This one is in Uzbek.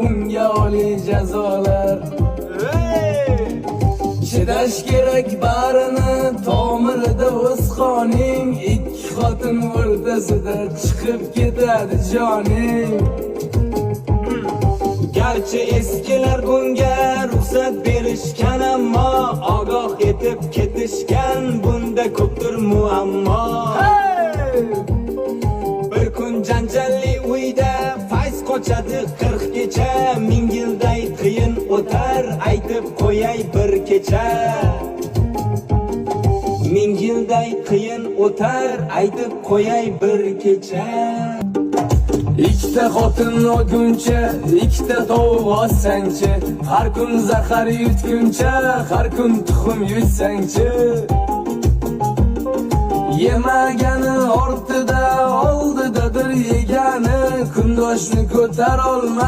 unga oliy jazolar. Chidash kerak barini, tomirida o'z qoning, ikki xotin o'rtasida chiqib ketadi joning. Garchi eskilar bunga ruxsat berishgan, ammo ogoh etib ketishgan, bunda ko'pdir muammo. Bir kun janjalli uyda fayz qochadi 40 kecha, ming yilday qiyin o'tar, aytib qo'yay bir kecha. Ming yilday qiyin o'tar, aytib qo'yay bir kecha. Ikkita xotin olguncha, ikkita tovuq olsangchi, har kun zahar yutguncha, har kun tuxum yutsangchi. Yemagani ortida, oldidadir yegani, kundoshni ko'tar olma.